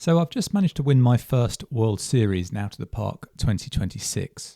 So I've just managed to win my first World Series now to the Park 2026.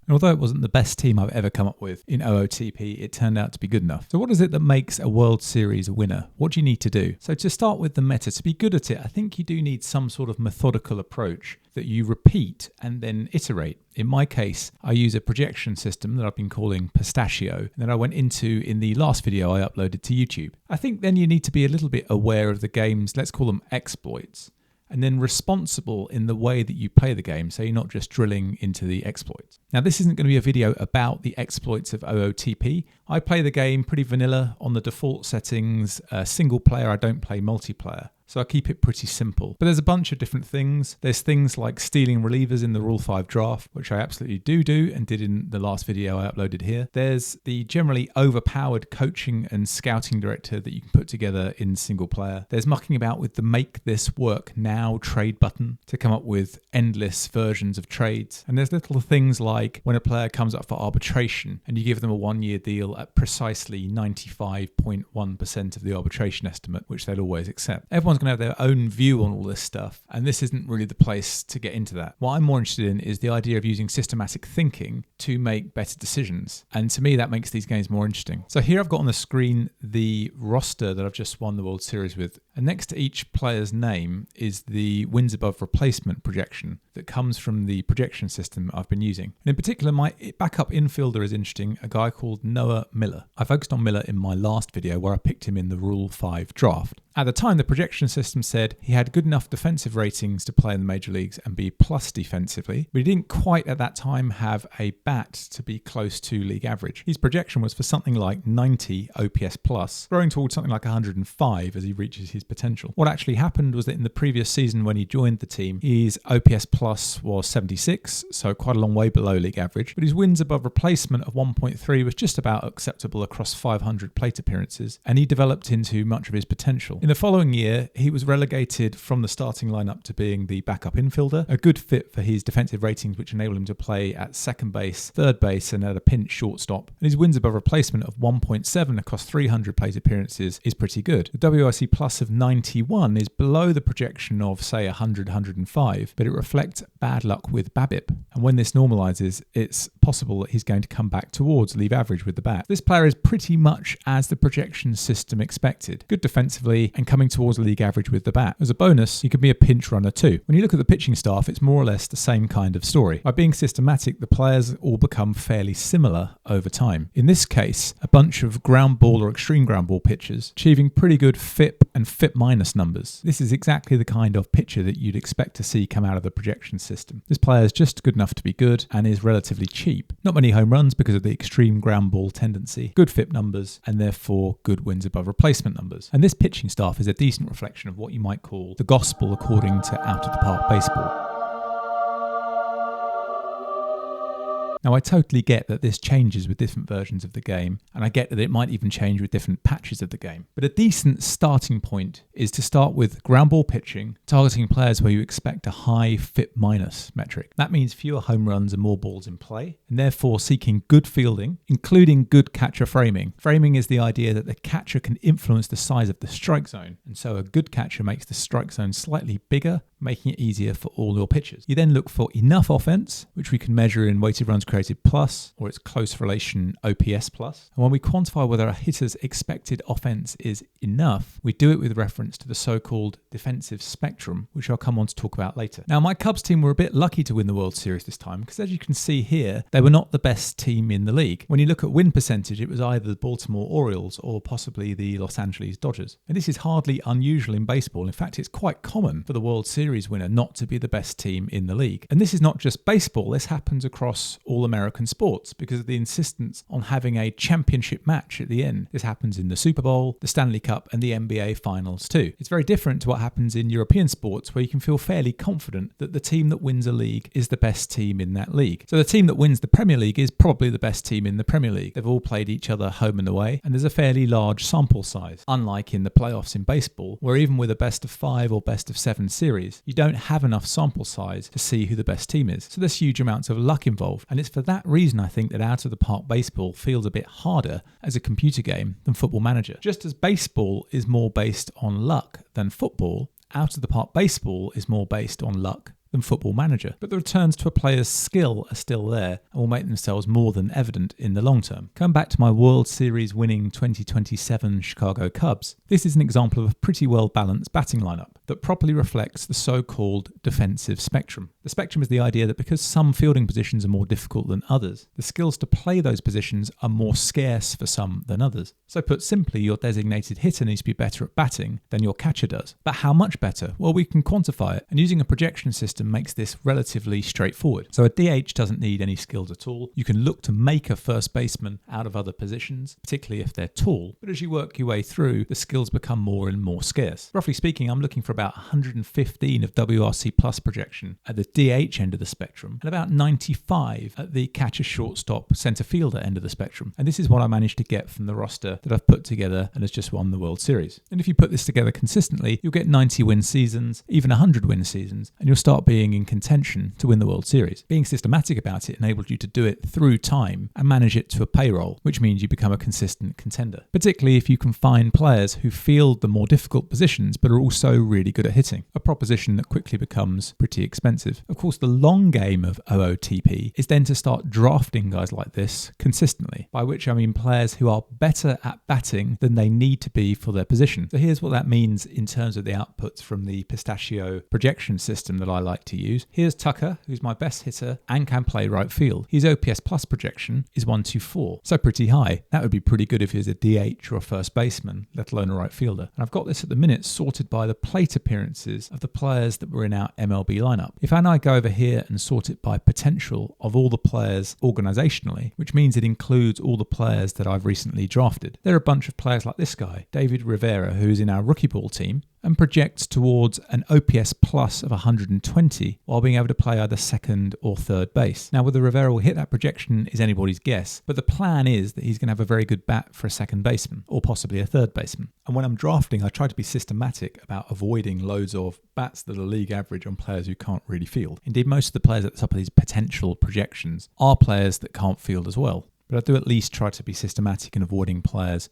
And although it wasn't the best team I've ever come up with in OOTP, it turned out to be good enough. So what is it that makes a World Series a winner? What do you need to do? So to start with the meta, to be good at it, I think you do need some sort of methodical approach that you repeat and then iterate. In my case, I use a projection system that I've been calling Pistachio, and that I went into in the last video I uploaded to YouTube. I think then you need to be a little bit aware of the game's, let's call them exploits, and then responsible in the way that you play the game, so you're not just drilling into the exploits. Now, this isn't going to be a video about the exploits of OOTP. I play the game pretty vanilla on the default settings, single player, I don't play multiplayer. So I keep it pretty simple. But there's a bunch of different things. There's things like stealing relievers in the Rule 5 draft, which I absolutely do and did in the last video I uploaded here. There's the generally overpowered coaching and scouting director that you can put together in single player. There's mucking about with the make this work now trade button to come up with endless versions of trades. And there's little things like when a player comes up for arbitration and you give them a 1-year deal at precisely 95.1% of the arbitration estimate, which they'll always accept. Everyone's going to have their own view on all this stuff, and this isn't really the place to get into that. What I'm more interested in is the idea of using systematic thinking to make better decisions, and to me that makes these games more interesting. So here I've got on the screen the roster that I've just won the World Series with, and next to each player's name is the wins above replacement projection that comes from the projection system I've been using. And in particular, my backup infielder is interesting, a guy called Noah Miller. I focused on Miller in my last video where I picked him in the Rule 5 draft. At the time, the projection system said he had good enough defensive ratings to play in the major leagues and be plus defensively, but he didn't quite at that time have a bat to be close to league average. His projection was for something like 90 OPS plus, growing towards something like 105 as he reaches his potential. What actually happened was that in the previous season when he joined the team, his OPS plus was 76, so quite a long way below league average, but his wins above replacement of 1.3 was just about acceptable across 500 plate appearances, and he developed into much of his potential. In the following year, he was relegated from the starting lineup to being the backup infielder, a good fit for his defensive ratings, which enabled him to play at second base, third base, and at a pinch shortstop. And his wins above replacement of 1.7 across 300 plate appearances is pretty good. The WRC plus of 91 is below the projection of, say, 100, 105, but it reflects bad luck with BABIP. And when this normalizes, it's possible that he's going to come back towards league average with the bat. This player is pretty much as the projection system expected. Good defensively and coming towards league average with the bat. As a bonus, he could be a pinch runner too. When you look at the pitching staff, it's more or less the same kind of story. By being systematic, the players all become fairly similar over time. In this case, a bunch of ground ball or extreme ground ball pitchers achieving pretty good FIP and FIP minus numbers. This is exactly the kind of pitcher that you'd expect to see come out of the projection system. This player is just good enough to be good and is relatively cheap. Not many home runs because of the extreme ground ball tendency, good FIP numbers, and therefore good wins above replacement numbers. And this pitching staff is a decent reflection of what you might call the gospel according to out of the park baseball. Now, I totally get that this changes with different versions of the game, and I get that it might even change with different patches of the game. But a decent starting point is to start with ground ball pitching, targeting players where you expect a high FIP minus metric. That means fewer home runs and more balls in play, and therefore seeking good fielding, including good catcher framing. Framing is the idea that the catcher can influence the size of the strike zone, and so a good catcher makes the strike zone slightly bigger, making it easier for all your pitchers. You then look for enough offense, which we can measure in weighted runs created plus, or its close relation OPS plus. And when we quantify whether a hitter's expected offense is enough, we do it with reference to the so-called defensive spectrum, which I'll come on to talk about later. Now, my Cubs team were a bit lucky to win the World Series this time, because as you can see here, they were not the best team in the league. When you look at win percentage, it was either the Baltimore Orioles or possibly the Los Angeles Dodgers. And this is hardly unusual in baseball. In fact, it's quite common for the World Series winner not to be the best team in the league. And this is not just baseball, this happens across all American sports because of the insistence on having a championship match at the end. This happens in the Super Bowl, the Stanley Cup, and the NBA Finals too. It's very different to what happens in European sports where you can feel fairly confident that the team that wins a league is the best team in that league. So the team that wins the Premier League is probably the best team in the Premier League. They've all played each other home and away, and there's a fairly large sample size, unlike in the playoffs in baseball, where even with a best of 5 or best of 7 series, you don't have enough sample size to see who the best team is. So there's huge amounts of luck involved, and it's for that reason I think that out of the park baseball feels a bit harder as a computer game than Football Manager. Just as baseball is more based on luck than football, Out of the Park Baseball is more based on luck than Football Manager, but the returns to a player's skill are still there and will make themselves more than evident in the long term. Coming back to my World Series winning 2027 Chicago Cubs, this is an example of a pretty well balanced batting lineup that properly reflects the so-called defensive spectrum. The spectrum is the idea that because some fielding positions are more difficult than others, the skills to play those positions are more scarce for some than others. So put simply, your designated hitter needs to be better at batting than your catcher does. But how much better? Well, we can quantify it, and using a projection system makes this relatively straightforward. So a DH doesn't need any skills at all. You can look to make a first baseman out of other positions, particularly if they're tall. But as you work your way through, the skills become more and more scarce. Roughly speaking, I'm looking for about 115 of WRC plus projection at the DH end of the spectrum and about 95 at the catcher, shortstop, centre fielder end of the spectrum. And this is what I managed to get from the roster that I've put together and has just won the World Series. And if you put this together consistently, you'll get 90 win seasons, even 100 win seasons, and you'll start being in contention to win the World Series. Being systematic about it enabled you to do it through time and manage it to a payroll, which means you become a consistent contender. Particularly if you can find players who field the more difficult positions but are also really good at hitting, a proposition that quickly becomes pretty expensive. Of course, the long game of OOTP is then to start drafting guys like this consistently, by which I mean players who are better at batting than they need to be for their position. So here's what that means in terms of the outputs from the pistachio projection system that I like to use. Here's Tucker, who's my best hitter and can play right field. His OPS plus projection is 124, so pretty high. That would be pretty good if he was a DH or a first baseman, let alone a right fielder. And I've got this at the minute sorted by the plate appearances of the players that were in our MLB lineup. If I go over here and sort it by potential of all the players organisationally, which means it includes all the players that I've recently drafted, there are a bunch of players like this guy, David Rivera, who's in our rookie ball team, and projects towards an OPS plus of 120 while being able to play either second or third base. Now, whether Rivera will hit that projection is anybody's guess, but the plan is that he's going to have a very good bat for a second baseman or possibly a third baseman. And when I'm drafting, I try to be systematic about avoiding loads of bats that are league average on players who can't really field. Indeed, most of the players at the top of these potential projections are players that can't field as well. But I do at least try to be systematic in avoiding players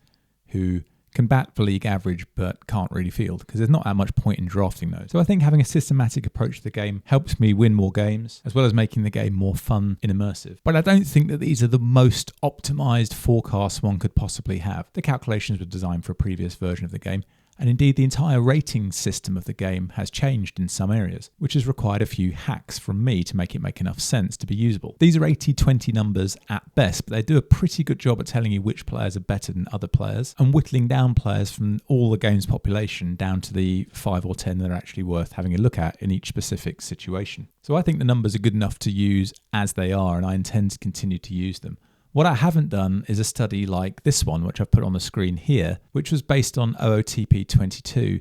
who can bat for league average but can't really field, because there's not that much point in drafting those. So I think having a systematic approach to the game helps me win more games, as well as making the game more fun and immersive. But I don't think that these are the most optimized forecasts one could possibly have. The calculations were designed for a previous version of the game, and indeed the entire rating system of the game has changed in some areas, which has required a few hacks from me to make it make enough sense to be usable. These are 80-20 numbers at best, but they do a pretty good job at telling you which players are better than other players and whittling down players from all the game's population down to the 5 or 10 that are actually worth having a look at in each specific situation. So I think the numbers are good enough to use as they are, and I intend to continue to use them. What I haven't done is a study like this one, which I've put on the screen here, which was based on OOTP 22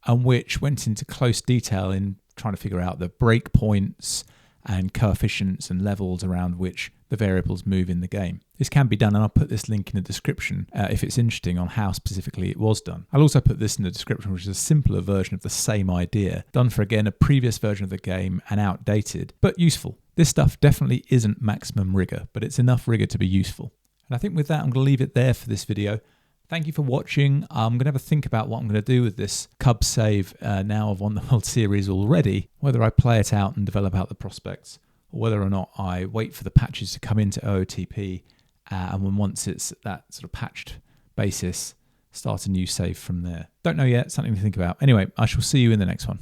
and which went into close detail in trying to figure out the breakpoints and coefficients and levels around which the variables move in the game. This can be done, and I'll put this link in the description if it's interesting on how specifically it was done. I'll also put this in the description, which is a simpler version of the same idea, done for, again, a previous version of the game and outdated, but useful. This stuff definitely isn't maximum rigor, but it's enough rigor to be useful. And I think with that, I'm going to leave it there for this video. Thank you for watching. I'm going to have a think about what I'm going to do with this Cubs save now I've won the World Series already, whether I play it out and develop out the prospects, or whether or not I wait for the patches to come into OOTP and when once it's at that sort of patched basis, start a new save from there. Don't know yet, something to think about. Anyway, I shall see you in the next one.